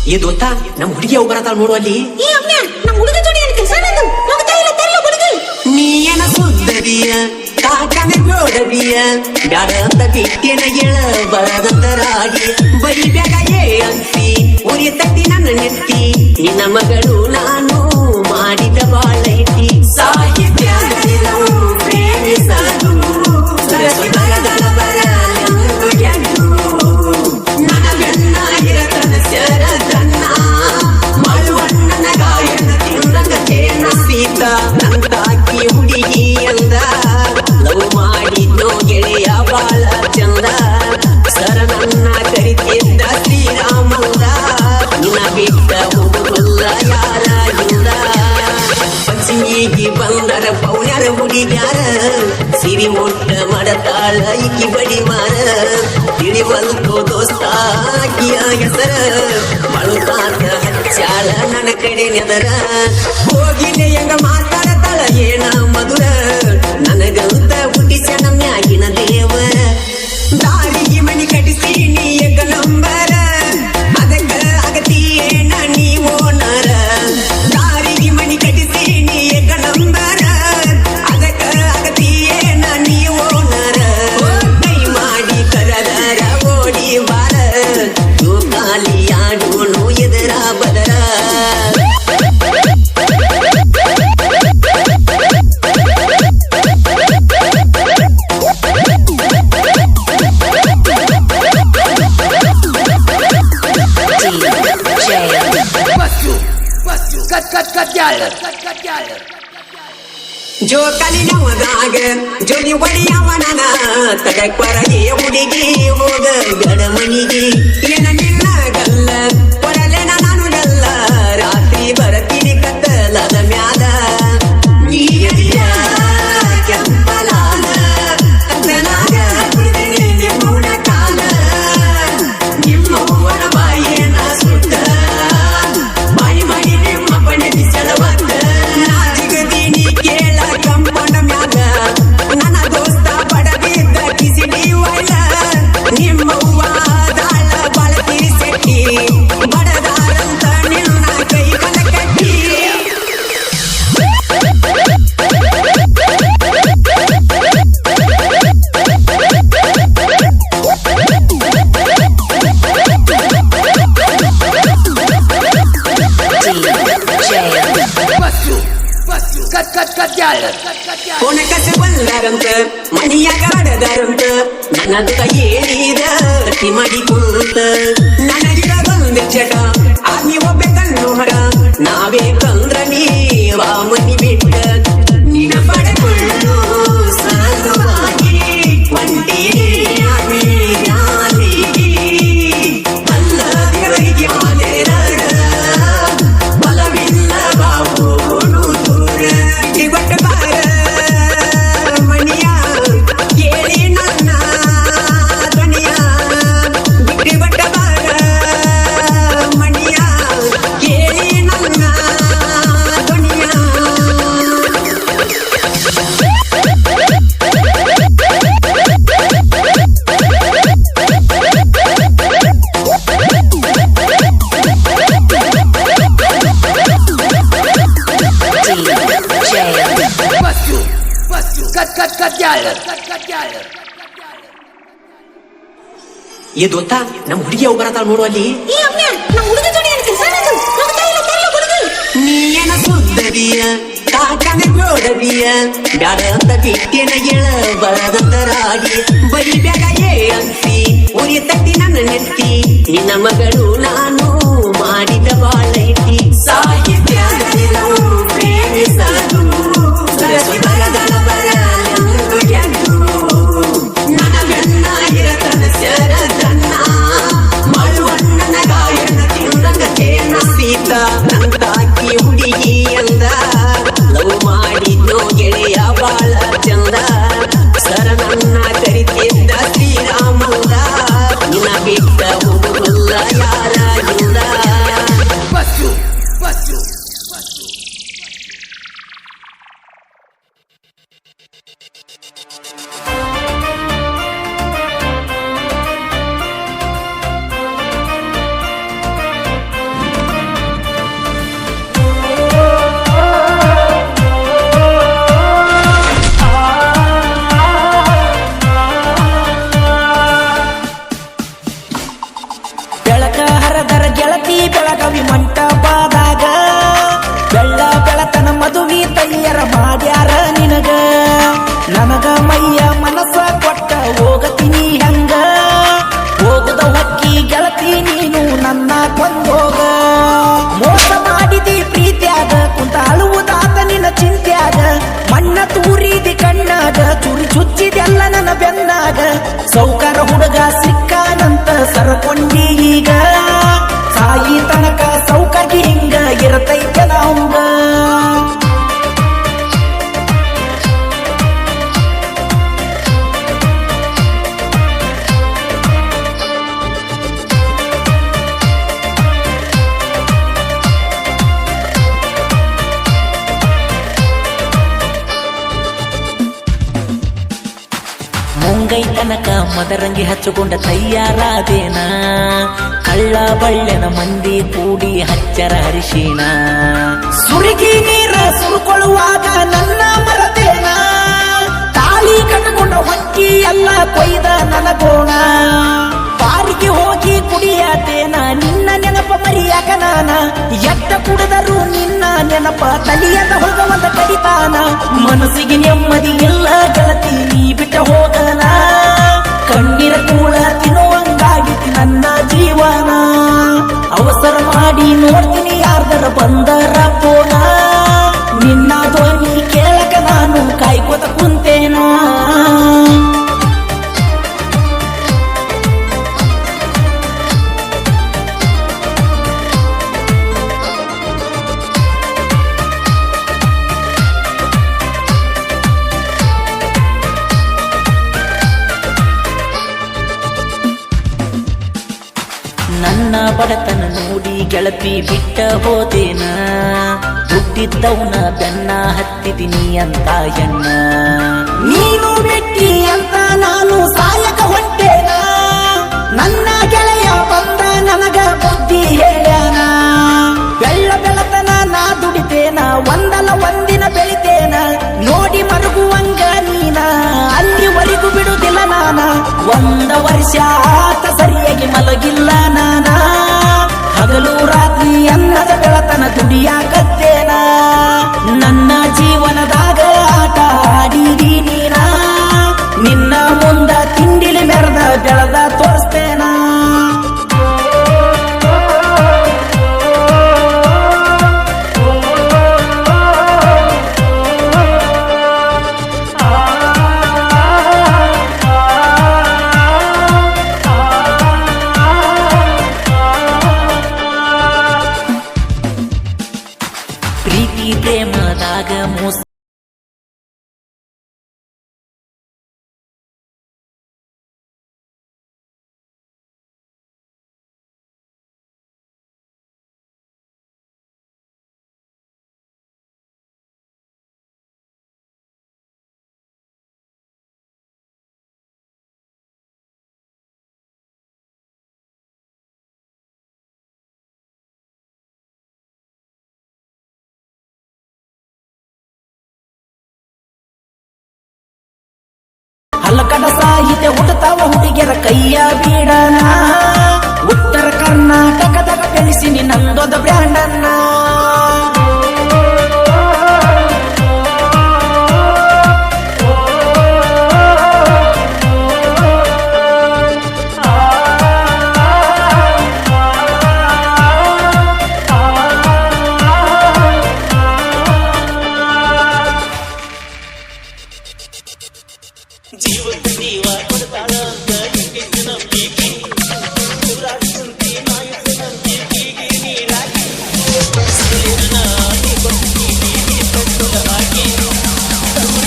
ಏ ದೋಸ್ತ ನಮ್ ಹುಡುಗಿ ಅವ್ ಬರತಾಳ ನೋಡು ಅಲ್ಲಿ. ಏ ಅಮ್ಮ್ಯಾ ನಮ್ ಹುಡುಗ ಜೋಡಿ ಏನ್ ಕೆಲಸ ನದು ಹೋಗ್ತಾ ಇಲ್ಲ ತರಲ ಹುಡುಗಿ. ನೀ ಏನ ಸುದ್ದರಿಯ ಕಾಕನ ಜೋಡರಿಯ ಬ್ಯಾಡ ಅಂತ ಬಿಟ್ಟೇನ ಗೆಳ ಬರದಂತ ರಾಗಿ ಬರೀ ಬ್ಯಾಗ ಏ ಅಂತಿ ಉರಿ ತಟ್ಟಿ ನನ್ನ ನೆತ್ತಿ ನಿನ್ನ ಮಗಳು ನಾನು ಮಾಡಿದ ಬಾಳೈತಿ ಸಾಹಿತ್ಯ ಪ್ರೇಮಿಸಲು ಸರಸಿ ಬರದಳ ಬರಲೆಂದು ಗೆದ್ದು ನನ್ನ ಬೆನ್ನಾಗಿರತನ ಶರದನ್ನ ಮಳುವಣ್ಣನ ಗಾಯನ ತಿಂದಂಗತೇನ ಸೀತ ನಂದಾಕಿ ಹುಡುಗಿ ಅಂದ ಲವ್ ಮಾಡಿದ್ನೋ ಗೆಳೆಯ ಬಾಳ ಚಂದ ಸರ ನನ್ನ ಕರಿತಿದ್ದ ಶ್ರೀರಾಮಂದ ನಿನ್ನ ಬಿಟ್ಟ ಹೋಗುಲ್ಲ ಯಾರ ಹಿಂದ ಪಂಚಮಿಗೆ ಬಂದರ ಪೌಣ್ಯರ ಹುಡುಗ್ಯಾರ ಸಿರಿ ಮುಟ್ಟ ಮಾಡತಾಳ ಇಕ್ಕಿ ಬಡಿ ಮಾರ ತಿಳಿವಲ್ತು ದೋಸ್ತ ಆಕಿಯ ಹೆಸರ ಮಳುತಾತ ಹಚ್ಚಾಳ ನನ್ನ ಕಡೆ ನೆದರ ಹೋಗಿಲೆ ಹೆಂಗ ಮಾತಾಡತಾಳ ಏನ ಮಧುರ ನನಗಂತ ಹುಟ್ಟಿಸನ ಮ್ಯಾಗಿನ ದೇವರ ದಾರಿಗೆ ಮನಿ ಕಟ್ಟಿಸಿ ನೀಯಕ ನಂಬರ ಅದಕ್ಕ ಅಗತಿಯೇನ ನೀವೋ ನರ ದಾರಿಗೆ ಮನಿ ಕಟ್ಟಿಸಿ ನೀಯಕ ನಂಬರ ಅದಕ್ಕ ಅಗತಿಯೇನ ನೀವೋ ನರ ಕೈ ಮಾಡಿ ಕರದರ ಓಡಿ ಬಾರ ಕಾಲಿ ಆಡೋನು ಎದರ ಬದರ ಜೋಕಾಲಿ ನವದಾಗ ಜೋಲಿ ಒಡಿಯವನ ತಡಕ್ವರಗೆ ಹುಡುಗಿ ಹೋಗ ಗಡಮನಿಗೆ ಏನ ನಿನ್ನ ಗಲ್ಲ ಕೊರಲೆನ ನಾನು ಗಲ್ಲ ರಾತ್ರಿ ಬರತೀನಿ ಕತ್ತಲದ ಮ್ಯಾಲ ನೀರಿಯ ಕೆಂಪಲಾಲ ಕತ್ತಲಾಗ ಕುಡಿದೀನಿ ನಿಮ್ಮೂನ ಕಾಲ ನಿಮ್ಮವ್ವನ ಬಾಯಿನ ಸುಟ್ಟ ಬಾಯಿ ಮಾಡಿ ನಿಮ್ಮ ಪಣೆ ಬಿಸಲವತ್ತ ನಾಜಿಗದೀನಿ ಕೇಳ ಕಂಪನ ಮ್ಯಾಗ ನನ್ನ ದೋಸ್ತ ಬಡದಿದ್ದ ಕಿಸಿಡಿ ವೈಲ ನಿಮ್ಮವ್ವ ದಾಳ ಬಳತಿ ಸೆಟ್ಟಿ ಬಡದಾರಂತ ನಿನ್ನ ಕೈ ಬಲ ಕಟ್ಟಿ ಕೊನಕಸ ಬಂದಾರಂತ ಮನಿಯಾಗ ಆಡದಾರಂತ ನನ್ನಂತ ಹೇಳಿದ ಮಾಡಿ ಕುಂತ ನನಗಿರ ಬಂದ ಚಟ ಆಗಿ ಒಬ್ಬೆ ಕಣ್ಣು ಹರ ನಾವೇ ಕಂದ್ರ ನೀವ ಮನಿ ಬಿಟ್ಟ ನಿನ್ನ ಪಡೆಕೊಳ್ಳು ಸಲುವಾಗಿ ಒಂಟಿಗೆ ಅಲ್ಲ ದೇವರಿಗೆ ಮಾದೇರ ಬಲವಿಲ್ಲ ಬಾಬು ದೂರ ಇವಟ್ಟ ಬಾರ ಮಣಿಯ ಕೇಳಿ ನನ್ನ ಧ್ವನಿಯ ಬಿಟ್ಟೆ ಬಾರ ಮಣಿಯ ಕೇಳಿ ನನ್ನ ಧ್ವನಿಯ ಏ ದೋಸ್ತ ನಮ್ ಹುಡುಗಿ ಅವ್ ಬರತಾಳ ನೋಡು ಅಲ್ಲಿ. ಏ ಅಮ್ಮ್ಯಾ ನಮ್ ಹುಡುಗ ಜೋಡಿ ಏನ್ ಕೆಲಸ ನದು ಹೋಗ್ತಾ ಇಲ್ಲ ತರಲ ಹುಡುಗಿ. ನೀ ಏನ ಸುದ್ದರಿಯ ಕಾಕನ ಜೋಡರಿಯ ಬ್ಯಾಡ ಅಂತ ಬಿಟ್ಟೇನ ಗೆಳ ಬರದಂತ ರಾಗಿ ಬರೀ ಬ್ಯಾಗ ಏ ಅಂತಿ ಉರಿ ತಟ್ಟಿ ನನ್ನ ನೆತ್ತಿ ನಿನ್ನ ಮಗಳು ನಾನು ಮಾಡಿದ ಬಾಳೈತಿ ಸಾಹಿತ್ಯ ಪ್ರೇಮಿಸಲು ಸರಸಿ ಬರದಳ ಬರಲೆಂದು ಗೆದ್ದು ನನ್ನ ಬೆನ್ನಾಗಿರತನ ಶರದನ್ನ ಮಳುವಣ್ಣನ ಗಾಯನ ತಿಂದಂಗತೇನ ಸೀತ ನಂದಾಕಿ ಹುಡುಗಿ ಅಂದ ಲವ್ ಮಾಡಿದ್ನೋ ಗೆಳೆಯ ಬಾಳ ಚಂದ ಸರ ನನ್ನ ಕರಿತಿದ್ದ ಶ್ರೀರಾಮಂದ ನಿನ್ನ ಬಿಟ್ಟ ಹೋಗುಲ್ಲ ಯಾರ ಹಿಂದ ಗೆಳತಿ ಬೆಳಗವಿ ಮಂಟಪದಾಗ ಬೆಳ್ಳ ಬೆಳತನ ಮದುವೆ ತಯ್ಯರ ಮಾಡ್ಯಾರ ನಿನಗ ನನಗ ಮೈಯ ಮನಸ್ಸ ಕೊಟ್ಟ ಹೋಗತೀನಿ ಹಂಗ ಹೋಗುದ ಹೊಕ್ಕಿ ಗೆಳತಿ ನೀನು ನನ್ನ ಕೊಂದೋಗ ಮೋಸ ಮಾಡಿದಿ ಪ್ರೀತ್ಯಾಗ ಕುಂತ ಅಳುವುದಾತ ನಿನ್ನ ಚಿಂತ್ಯಾಗ ಮಣ್ಣ ತೂರಿದಿ ಕಣ್ಣಾಗ ಚುರಿ ಚುಚ್ಚಿದೆಲ್ಲ ನನ್ನ ಬೆನ್ನಾಗ ಸೌಕರ ಹುಡುಗ ಸಿಕ್ಕಾನಂತ ಸರಕೊಂಡಿ ಈಗ ಸಾಯಿ ತನಕ ಸೌಕರ್ಗಿ ಹಿಂಗ ಇರತೈತೆ ನಾವಂಗ ಮುಂಗೈ ತನಕ ಮದರಂಗಿ ಹಚ್ಚಿಕೊಂಡ ತಯ್ಯಾರಾದೇನ ಕಳ್ಳ ಬಳ್ಳೆನ ಮಂದಿ ಕೂಡಿ ಹಚ್ಚರ ಹರಿಶಿನ ಸುರುಗಿ ನೀರ ಸುರುಕೊಳ್ಳುವಾಗ ನನ್ನ ಮರತೇನ ತಾಳಿ ಕಟ್ಟಕೊಂಡ ಹೊಕ್ಕಿ ಎಲ್ಲ ಕೊಯ್ದ ನನಗೋಣ ಬಾರಿಗೆ ಹೋಗಿ ಕುಡಿಯಾತೇನ ನಿನ್ನ ನೆನಪ ಮರಿಯಾಕ ನಾನ ಎಟ್ಟ ಕುಡಿದರು ನಿನ್ನ ನೆನಪ ತಲಿಯದ ಹೋಗವಂತ ಕಡಿತಾನ ಮನಸ್ಸಿಗೆ ನೆಮ್ಮದಿ ಎಲ್ಲ ಗೆಳತಿ ನೀ ಬಿಟ್ಟ ಹೋಗನ ಕಣ್ಣೀರ ಕೂಳ ತಿನ್ನುವಂಗಾಗಿತಿ ನನ್ನ ಜೀವನ ಅವಸರ ಮಾಡಿ ನೋಡ್ತೀನಿ ಯಾರ್ದರ ಬಂದರ ಪೋನ ನಿನ್ನ ಧ್ವನಿ ಕೇಳಕ ನಾನು ಕಾಯ್ಕೋತ ಕುಂತೇನ ನನ್ನ ಬಡತನ ನೋಡಿ ಗೆಳತಿ ಬಿಟ್ಟ ಹೋದೇನ ದುಡ್ಡಿದ್ದವನ ಬೆನ್ನ ಹತ್ತಿದ್ದೀನಿ ಅಂತ ಎನ್ನ ನೀನು ಬಿಟ್ಟಿ ಅಂತ ನಾನು ಸಾಯಕ ಹೊಂಟೇನ ನನ್ನ ಗೆಳೆಯ ಬಂದ ನನಗ ಬುದ್ಧಿ ಹೇಳ್ಯಾನ ಬೆಳ್ಳ ಬೆಳತನ ನಾ ದುಡಿತೇನ ಒಂದಲ್ಲ ಒಂದಿನ ಬೆಳಿತೇನ ನೋಡಿ ಮರುಗುವಂಗ ನೀನ ಅಲ್ಲಿವರೆಗೂ ಬಿಡುದಿಲ್ಲ ನಾನ ಒಂದ ವರ್ಷ ಆತ ಸರಿಯಾಗಿ ಮಲಗಿಲ್ಲ ನಾನ ಹಗಲು ರಾತ್ರಿ ಅನ್ನದ ಬೆಳತನ ದುಡಿಯಾಕತ್ತೇನ ನನ್ನ ಜೀವನದಾಗ ಆಟ ಆಡಿದಿ ನೀನ ನಿನ್ನ ಮುಂದ ತಿಂಡಿಲಿ ಮೆರೆದ ಬೆಳೆದ ತೋರಿಸ್ತೇನ ಪ್ರೀತಿ ಪ್ರೇಮದಾಗ ಮೋಸ ಹಲ್ಲಕಡ ಸಾಹಿತ್ಯ ಹುಟ್ಟತಾವ ಹುಡುಗಿಯರ ಕೈಯ ಬೀಡನ ಉತ್ತರ ಕರ್ನಾಟಕದಾಗ ಬೆಳೆಸಿನಿ ನಂದೊಂದು ಬ್ರ್ಯಾಂಡ